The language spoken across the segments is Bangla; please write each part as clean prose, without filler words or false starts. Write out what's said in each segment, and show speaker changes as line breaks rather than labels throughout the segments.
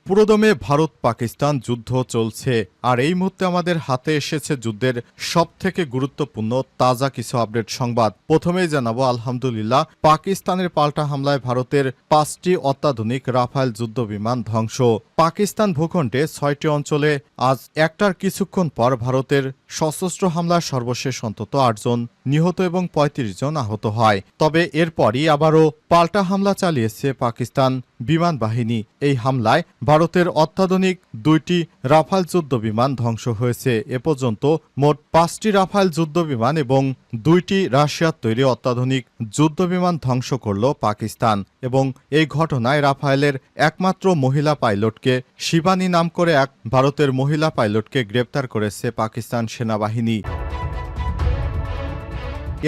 পুরোদমে ভারত পাকিস্তান যুদ্ধ চলছে, আর এই মুহূর্তে আমাদের হাতে এসেছে যুদ্ধের সবথেকে গুরুত্বপূর্ণ তাজা কিছু আপডেট সংবাদ। প্রথমেই জানাবো আলহামদুলিল্লাহ, পাকিস্তানের পাল্টা হামলায় ভারতের 5টি অত্যাধুনিক রাফায়েল যুদ্ধবিমান ধ্বংস। পাকিস্তান ভূখণ্ডে 6টি অঞ্চলে আজ একটার কিছুক্ষণ পর ভারতের সশস্ত্র হামলার সর্বশেষ অন্তত 8 জন নিহত এবং 35 জন আহত হয়। তবে এরপরই আবারও পাল্টা হামলা চালিয়েছে পাকিস্তান বিমান বাহিনী। এই হামলায় ভারতের অত্যাধুনিক 2টি রাফাল যুদ্ধবিমান ধ্বংস হয়েছে। এ পর্যন্ত মোট 5টি রাফাল যুদ্ধবিমান এবং 2টি রাশিয়ার তৈরি অত্যাধুনিক যুদ্ধবিমান ধ্বংস করল পাকিস্তান। এবং এই ঘটনায় রাফায়েলের একমাত্র মহিলা পাইলটকে শিবানী নাম করে এক ভারতের মহিলা পাইলটকে গ্রেপ্তার করেছে পাকিস্তান সেনাবাহিনী।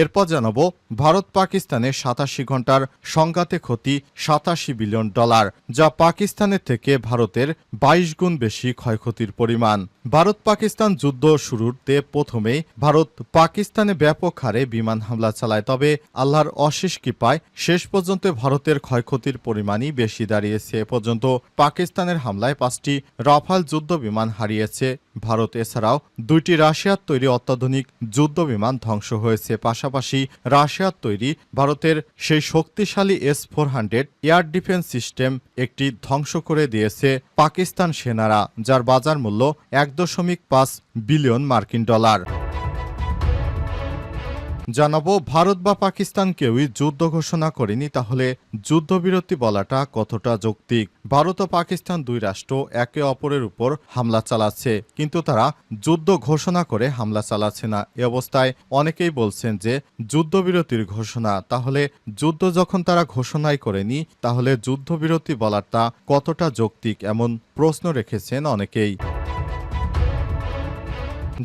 এরপর জানাবো ভারত পাকিস্তানের 87 ঘন্টার সংঘাতে ক্ষতি $87 বিলিয়ন, যা পাকিস্তানের থেকে ভারতের 22 গুণ বেশি ক্ষয়ক্ষতির পরিমাণ। ভারত পাকিস্তান যুদ্ধ শুরুতে প্রথমেই ভারত পাকিস্তানে ব্যাপক হারে বিমান হামলা চালায়। তবে আল্লাহর অশেষ কৃপায় শেষ পর্যন্ত ভারতের ক্ষয়ক্ষতির পরিমাণই বেশি দাঁড়িয়েছে। এ পর্যন্ত পাকিস্তানের হামলায় 5টি রাফাল যুদ্ধ বিমান হারিয়েছে ভারত। এছাড়াও 2টি রাশিয়ার তৈরি অত্যাধুনিক যুদ্ধ বিমান ধ্বংস হয়েছে। পাশাপাশি রাশিয়ার তৈরি ভারতের সেই শক্তিশালী S-400 এয়ার ডিফেন্স সিস্টেম একটি ধ্বংস করে দিয়েছে পাকিস্তান সেনারা, যার বাজার মূল্য $1.5 বিলিয়ন। জানাবো ভারত বা পাকিস্তান কেউই যুদ্ধ ঘোষণা করেনি, তাহলে যুদ্ধবিরতি বলাটা কতটা যৌক্তিক? ভারত ও পাকিস্তান দুই রাষ্ট্র একে অপরের উপর হামলা চালাচ্ছে, কিন্তু তারা যুদ্ধ ঘোষণা করে হামলা চালাচ্ছে না। এ অবস্থায় অনেকেই বলছেন যে যুদ্ধবিরতির ঘোষণা, তাহলে যুদ্ধ যখন তারা ঘোষণাই করেনি, তাহলে যুদ্ধবিরতি বলাটা কতটা যৌক্তিক, এমন প্রশ্ন রেখেছেন অনেকেই।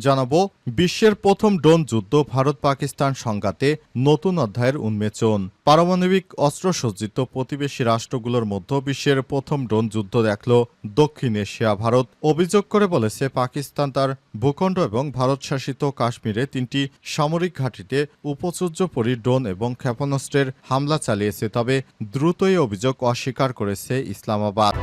জানাবো বিশ্বের প্রথম ড্রোন যুদ্ধ, ভারত পাকিস্তান সংঘাতে নতুন অধ্যায়ের উন্মোচন। পারমাণবিক অস্ত্রসজ্জিত প্রতিবেশী রাষ্ট্রগুলোর মধ্যে বিশ্বের প্রথম ড্রোন যুদ্ধ দেখল দক্ষিণ এশিয়া। ভারত অভিযোগ করে বলেছে পাকিস্তান তার ভূখণ্ড এবং ভারত শাসিত কাশ্মীরে 3টি সামরিক ঘাঁটিতে উপচর্যপরী ড্রোন এবং ক্ষেপণাস্ত্রের হামলা চালিয়েছে। তবে দ্রুতই অভিযোগ অস্বীকার করেছে ইসলামাবাদ।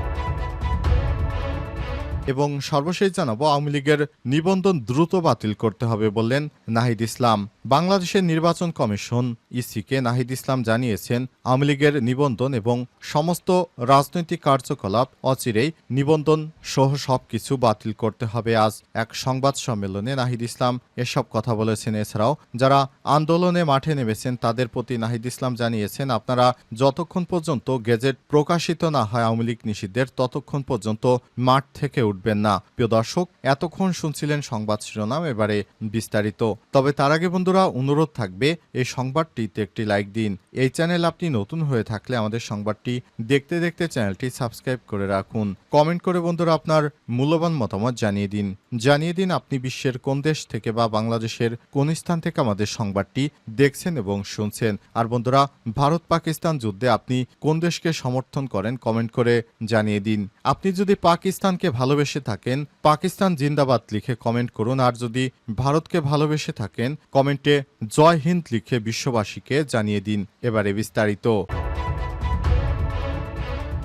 এবং সর্বশেষ জানাবো আওয়ামী লীগের নিবন্ধন দ্রুত বাতিল করতে হবে বললেন নাহিদ ইসলাম। বাংলাদেশের নির্বাচন কমিশন ইসিকে নাহিদ ইসলাম জানিয়েছেন, আওয়ামী লীগের নিবন্ধন এবং সমস্ত রাজনৈতিক কার্যকলাপ অচিরেই নিবন্ধন সহ সবকিছু বাতিল করতে হবে। আজ এক সংবাদ সম্মেলনে নাহিদ ইসলাম এসব কথা বলেছেন। এছাড়াও যারা আন্দোলনে মাঠে নেমেছেন তাদের প্রতি নাহিদ ইসলাম জানিয়েছেন, আপনারা যতক্ষণ পর্যন্ত গেজেট প্রকাশিত না হয় আওয়ামী লীগ নিষিদ্ধের, ততক্ষণ পর্যন্ত মাঠ থেকে উঠবেন না। প্রিয় দর্শক, এতক্ষণ শুনছিলেন সংবাদ শিরোনাম, এবারে বিস্তারিত। তবে তার আগে বন্ধুরা অনুরোধ থাকবে এই সংবাদটিতে একটি লাইক দিন। এই চ্যানেল আপনি নতুন হয়ে থাকলে আমাদের সংবাদটি দেখতে দেখতে চ্যানেলটি সাবস্ক্রাইব করে রাখুন। কমেন্ট করে বন্ধুরা আপনার মূল্যবান মতামত জানিয়ে দিন আপনি বিশ্বের কোন দেশ থেকে বা বাংলাদেশের কোন স্থান থেকে আমাদের সংবাদটি দেখছেন এবং শুনছেন। আর বন্ধুরা, ভারত পাকিস্তান যুদ্ধে আপনি কোন দেশকে সমর্থন করেন কমেন্ট করে জানিয়ে দিন। আপনি যদি পাকিস্তানকে ভালোবেসে থাকেন পাকিস্তান জিন্দাবাদ লিখে কমেন্ট করুন, আর যদি ভারতকে ভালোবেসে থাকেন কমেন্টে জয় হিন্দ লিখে বিশ্ববাসীকে জানিয়ে দিন। এবারে বিস্তারিত।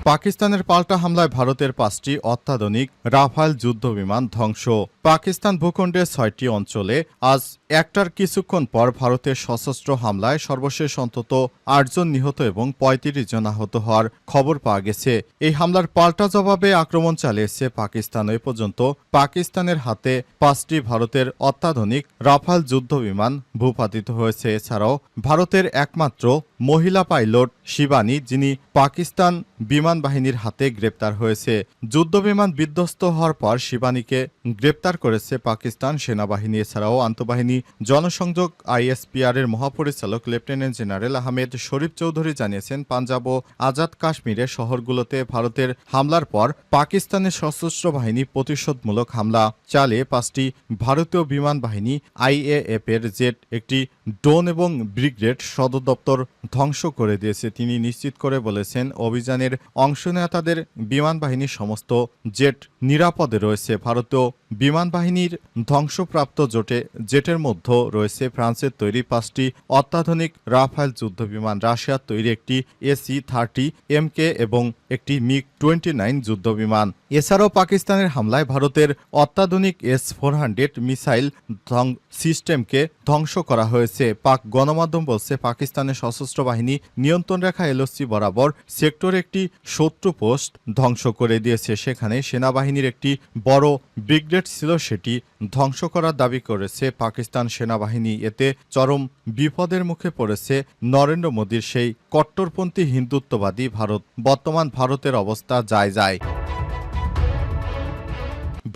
পাকিস্তানের পাল্টা হামলায় ভারতের 5টি অত্যাধুনিক রাফায়েল যুদ্ধবিমান ধ্বংস। পাকিস্তান ভূখণ্ডের 6টি অঞ্চলে আজ একটার কিছুক্ষণ পর ভারতের সশস্ত্র হামলায় সর্বশেষ অন্তত 8 জন নিহত এবং 35 জন আহত হওয়ার খবর পাওয়া গেছে। এই হামলার পাল্টা জবাবে আক্রমণ চালিয়েছে পাকিস্তান। এ পর্যন্ত পাকিস্তানের হাতে 5টি ভারতের অত্যাধুনিক রাফায়েল যুদ্ধবিমান ভূপাতিত হয়েছে। এছাড়াও ভারতের একমাত্র মহিলা পাইলট শিবানী, যিনি পাকিস্তান বিমান বাহিনীর হাতে গ্রেপ্তার হয়েছে। যুদ্ধবিমান বিধ্বস্ত হওয়ার পর শিবানীকে গ্রেপ্তার করেছে পাকিস্তান সেনাবাহিনী। এছাড়াও আন্তঃবাহিনী জনসংযোগ ISPR এর মহাপরিচালক লেফটেন্যান্ট জেনারেল আহমেদ শরীফ চৌধুরী জানিয়েছেন, পাঞ্জাব ও আজাদ কাশ্মীরের শহরগুলোতে ভারতের হামলার পর পাকিস্তানের সশস্ত্র বাহিনী প্রতিশোধমূলক হামলা চালিয়ে 5টি ভারতীয় বিমান বাহিনী IAF এর জেট, একটি ড্রোন এবং ব্রিগেড সদর দপ্তর ধ্বংস করে দিয়েছে। তিনি নিশ্চিত করে বলেছেন, অভিযানের অংশ নেওয়া তাদের বিমান বাহিনীর সমস্ত জেট নিরাপদে রয়েছে। ভারতীয় বিমান বাহিনীর ধ্বংসপ্রাপ্ত জেটের মধ্যে রয়েছে ফ্রান্সের তৈরি 5টি অত্যাধুনিক রাফায়েল যুদ্ধবিমান, রাশিয়ার তৈরি একটি AC-30MK এবং একটি MiG-29 যুদ্ধবিমান। এছাড়াও পাকিস্তানের হামলায় ভারতের অত্যাধুনিক S-400 মিসাইল সিস্টেমকে ধ্বংস করা হয়েছে। পাক গণমাধ্যম বলছে, পাকিস্তানের সশস্ত্র বাহিনী নিয়ন্ত্রণ রেখা LOC বরাবর সেক্টরে একটি শত্রু পোস্ট ধ্বংস করে দিয়েছে। সেখানে সেনাবাহিনীর একটি বড় ব্রিগেড ছিল, সেটি ধ্বংস করার দাবি করেছে পাকিস্তান সেনাবাহিনী। এতে চরম বিপদের মুখে পড়েছে নরেন্দ্র মোদীর সেই কট্টরপন্থী হিন্দুত্ববাদী ভারত। বর্তমান ভারতের অবস্থা যায়।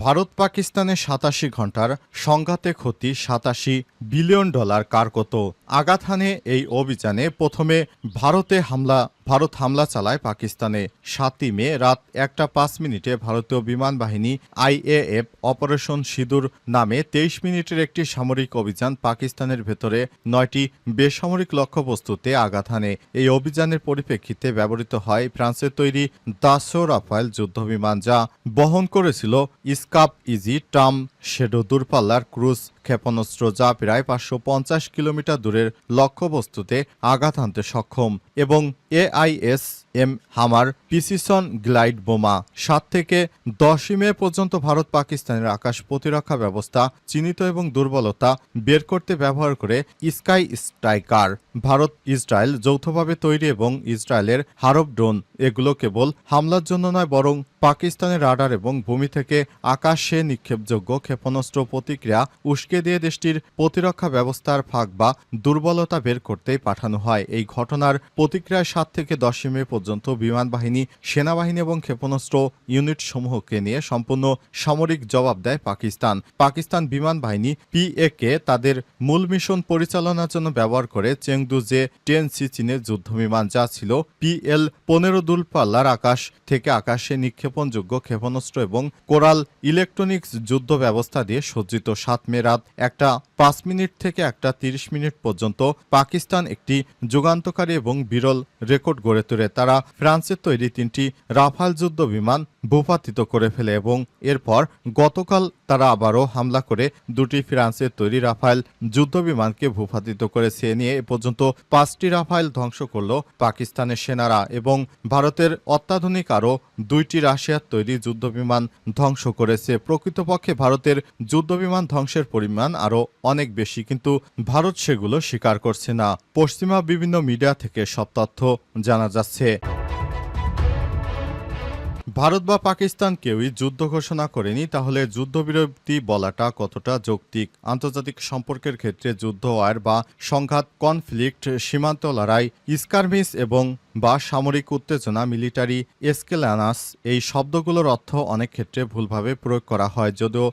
ভারত পাকিস্তানের 87 ঘন্টার সংঘাতে ক্ষতি $87 বিলিয়ন। কার কত? আঘাত হানে এই অভিযানে প্রথমে ভারত হামলা চালায় পাকিস্তানে। 7ই মে রাত 1:05 ভারতীয় বিমান বাহিনী IAF অপারেশন সিঁদুর নামে 23 মিনিটের একটি সামরিক অভিযান পাকিস্তানের ভেতরে 9টি বেসামরিক লক্ষ্যবস্তুতে আঘাত হানে। এই অভিযানের পরিপ্রেক্ষিতে ব্যবহৃত হয় ফ্রান্সের তৈরি দাসো রাফায়েল যুদ্ধবিমান, যা বহন করেছিল স্কাপ ইজি টাম শেডো দূরপাল্লার ক্রুজ ক্ষেপণাস্ত্র, যা প্রায় 550 কিলোমিটার দূরের লক্ষ্যবস্তুতে আঘাত হানতে সক্ষম, এবং AISM হামার প্রিসিশন গ্লাইড বোমা। 7 থেকে 10ই মে পর্যন্ত ভারত পাকিস্তানের আকাশ প্রতিরক্ষা ব্যবস্থা চিহ্নিত এবং দুর্বলতা বের করতে ব্যবহার করে স্কাই স্ট্রাইকার। ভারত ইসরায়েল যৌথভাবে তৈরি এবং ইসরায়েলের হারব ড্রোন, এগুলো কেবল হামলার জন্য নয়, বরং পাকিস্তানের রাডার এবং ভূমি থেকে আকাশে নিক্ষেপযোগ্য ক্ষেপণাস্ত্র প্রতিক্রিয়া উস্কে দিয়ে দেশটির প্রতিরক্ষা ব্যবস্থার ফাঁক বা দুর্বলতা বের করতেই পাঠানো হয়। এই ঘটনার প্রতিক্রিয়ায় 7 থেকে 10ই মে পর্যন্ত বিমান বাহিনী, সেনাবাহিনী এবং ক্ষেপণাস্ত্র ইউনিট সমূহকে নিয়ে সম্পূর্ণ সামরিক জবাব দেয় পাকিস্তান বিমান বাহিনী PA-কে তাদের মূল মিশন পরিচালনার জন্য ব্যবহার করে চেংদু J-10C চীনের যুদ্ধবিমান, যা ছিল PL-15 দূরপাল্লার আকাশ থেকে আকাশে নিক্ষেপণযোগ্য ক্ষেপণাস্ত্র এবং কোরাল ইলেকট্রনিক্স যুদ্ধ ব্যবস্থা দিয়ে সজ্জিত। 7 মে রাত 1:05 থেকে 1:30 পর্যন্ত পাকিস্তান একটি যুগান্তকারী এবং বিরল রেকর্ড গড়ে তোলে। তারা ফ্রান্সের তৈরি 3টি রাফাল যুদ্ধ বিমান ভূপাতিত করে ফেলে এবং এরপর গতকাল তারা আবারও হামলা করে 2টি ফ্রান্সের তৈরি রাফাল যুদ্ধ বিমানকে ভূপাতিত করেছে। এ নিয়ে এ পর্যন্ত 5টি রাফাল ধ্বংস করল পাকিস্তানের সেনারা, এবং ভারতের অত্যাধুনিক আরও 2টি রাশিয়ার তৈরি যুদ্ধবিমান ধ্বংস করেছে। প্রকৃতপক্ষে ভারতের যুদ্ধবিমান ধ্বংসের পরিমাণ আরও অনেক বেশি, কিন্তু ভারত সেগুলো স্বীকার করছে না। পশ্চিমা বিভিন্ন মিডিয়া থেকে সব তথ্য জানা যাচ্ছে। ভারত বা পাকিস্তান কেউই যুদ্ধ ঘোষণা করেনি, তাহলে যুদ্ধবিরতি বলাটা কতটা যৌক্তিক? আন্তর্জাতিক সম্পর্কের ক্ষেত্রে যুদ্ধ, ওয়ার বা সংঘাত, কনফ্লিক্ট, সীমান্ত লড়াই, স্কারমিস এবং বা সামরিক উত্তেজনা, মিলিটারি এসকেলানাস, এই শব্দগুলোর অর্থ অনেক ক্ষেত্রে ভুলভাবে প্রয়োগ করা হয়, যদিও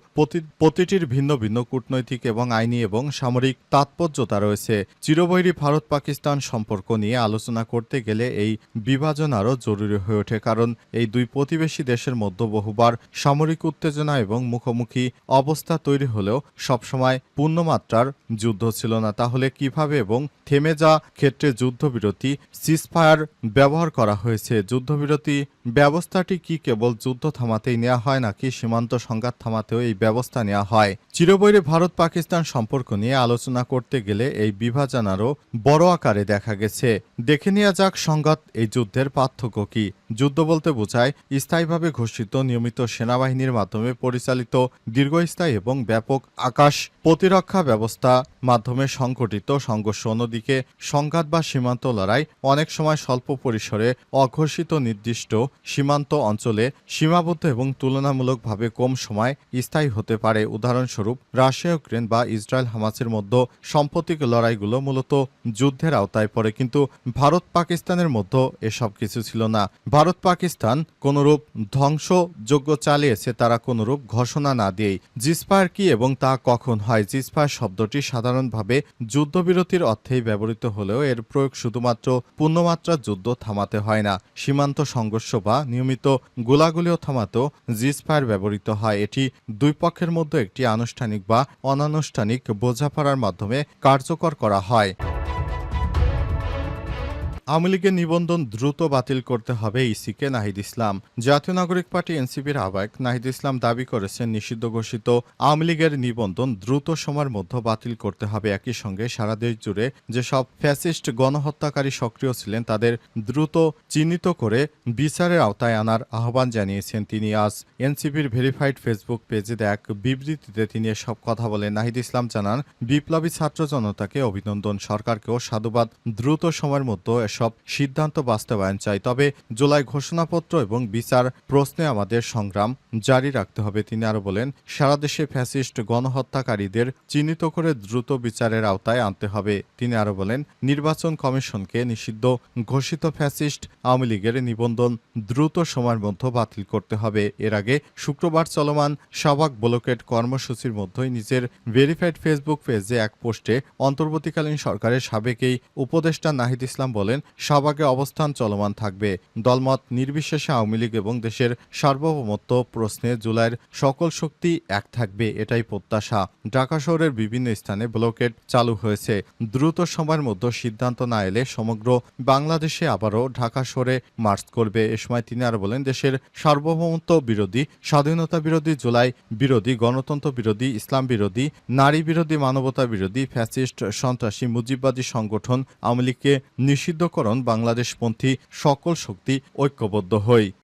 প্রতিটির ভিন্ন ভিন্ন কূটনৈতিক এবং আইনি এবং সামরিক তাৎপর্যতা রয়েছে। চিরবৈরী ভারত পাকিস্তান সম্পর্ক নিয়ে আলোচনা করতে গেলে এই বিভাজন আরও জরুরি হয়ে ওঠে, কারণ এই দুই প্রতিবেশী দেশের মধ্যে বহুবার সামরিক উত্তেজনা এবং মুখোমুখি অবস্থা তৈরি হলেও সবসময় পূর্ণমাত্রার যুদ্ধ ছিল না। তাহলে কিভাবে এবং থেমে যাওয়া ক্ষেত্রে যুদ্ধবিরতি সিজফায়ার ব্যবহার করা হয়েছে? যুদ্ধবিরতি ব্যবস্থাটি কি কেবল যুদ্ধ থামাতেই নেওয়া হয়, নাকি সীমান্ত সংঘাত থামাতেও এই ব্যবস্থা নেওয়া হয়? চিরবৈরী ভারত পাকিস্তান সম্পর্ক নিয়ে আলোচনা করতে গেলে এই বিভাজন আরও বড় আকারে দেখা গেছে। দেখে নেওয়া যাক সংঘাত এই যুদ্ধের পার্থক্য কি। যুদ্ধ বলতে বোঝায় স্থায়ীভাবে ঘোষিত নিয়মিত সেনাবাহিনীর মাধ্যমে পরিচালিত দীর্ঘস্থায়ী এবং ব্যাপক আকাশ প্রতিরক্ষা ব্যবস্থা মাধ্যমে সংঘটিত সংঘর্ষ। অন্যদিকে সংঘাত বা সীমান্ত লড়াই অনেক সময় স্বল্প পরিসরে অঘোষিত নির্দিষ্ট সীমান্ত অঞ্চলে সীমাবদ্ধ এবং তুলনামূলকভাবে কম সময় স্থায়ী হতে পারে। উদাহরণস্বরূপ রাশিয়া ইউক্রেন বা ইসরায়েল হামাসের মধ্যে সাম্প্রতিক লড়াইগুলো মূলত যুদ্ধের আওতায় পড়ে, কিন্তু ভারত পাকিস্তানের মধ্যে এসব কিছু ছিল না। ভারত পাকিস্তান কোনরূপ ধ্বংসযজ্ঞ চালিয়েছে তারা কোনরূপ ঘোষণা না দিয়েই। জিসফায়ার কি এবং তা কখন হয়? জিসফায়ার শব্দটি সাধারণভাবে যুদ্ধবিরতির অর্থেই ব্যবহৃত হলেও এর প্রয়োগ শুধুমাত্র পূর্ণমাত্রার যুদ্ধ থামাতে হয় না, সীমান্ত সংঘর্ষ বা নিয়মিত গোলাগুলিও থামাতেও জিসফায়ার ব্যবহৃত হয়। এটি দুই পক্ষের মধ্যে একটি আনুষ্ঠানিক বা অনানুষ্ঠানিক বোঝাপড়ার মাধ্যমে কার্যকর করা হয়। আওয়ামী লীগের নিবন্ধন দ্রুত বাতিল করতে হবে ইসিকে নাহিদ ইসলাম। জাতীয় নাগরিক পার্টি এনসিপির আহ্বায়ক নাহিদ ইসলাম দাবি করেছেন, নিষিদ্ধ ঘোষিত আওয়ামী লীগের নিবন্ধন দ্রুত সময়ের মধ্যে বাতিল করতে হবে। একই সঙ্গে সারা দেশ জুড়ে যেসব ফ্যাসিস্ট গণহত্যাকারী সক্রিয় ছিলেন তাদের দ্রুত চিহ্নিত করে বিচারের আওতায় আনার আহ্বান জানিয়েছেন তিনি। আজ এনসিপির ভেরিফাইড ফেসবুক পেজে এক বিবৃতিতে তিনি এসব কথা বলেন। নাহিদ ইসলাম জানান, বিপ্লবী ছাত্র জনতাকে অভিনন্দন, সরকারকেও সাধুবাদ। দ্রুত সময়ের মধ্যে এসব সিদ্ধান্ত বাস্তবায়ন চাই, তবে জুলাই ঘোষণাপত্র এবং বিচার প্রশ্নে আমাদের সংগ্রাম জারি রাখতে হবে। তিনি আরো বলেন, সারা দেশে ফ্যাসিস্ট গণহত্যাকারীদের চিহ্নিত করে দ্রুত বিচারের আওতায় আনতে হবে। তিনি আরো বলেন, নির্বাচন কমিশনকে নিষিদ্ধ ঘোষিত ফ্যাসিস্ট আওয়ামী লীগের নিবন্ধন দ্রুত সময়ের মধ্যে বাতিল করতে হবে। এর আগে শুক্রবার চলমান শাহবাগ ব্লকেড কর্মসূচির মধ্যেই নিজের ভেরিফাইড ফেসবুক পেজে এক পোস্টে অন্তর্বর্তীকালীন সরকারের সাবেক এই উপদেষ্টা নাহিদ ইসলাম বলেন, শাহবাগে অবস্থান চলমান থাকবে। দলমত নির্বিশেষে আওয়ামী লীগ এবং দেশের সার্বভৌমত্ব প্রশ্নে জুলাইয়ের সকল শক্তি এক থাকবে, এটাই প্রত্যাশা। ঢাকা শহরের বিভিন্ন স্থানে ব্লকেড চালু হয়েছে। দ্রুত সময়ের মধ্যে সিদ্ধান্ত না এলে সমগ্র বাংলাদেশে আবারও ঢাকা শহরে মার্চ করবে। এ সময় তিনি আরো বলেন, দেশের সার্বভৌমত্ব বিরোধী, স্বাধীনতা বিরোধী, জুলাই বিরোধী, গণতন্ত্র বিরোধী, ইসলাম বিরোধী, নারী বিরোধী, মানবতা বিরোধী, ফ্যাসিস্ট, সন্ত্রাসী, মুজিববাদী সংগঠন আওয়ামী লীগকে নিষিদ্ধকরণ বাংলাদেশপন্থী সকল শক্তি ঐক্যবদ্ধ হই।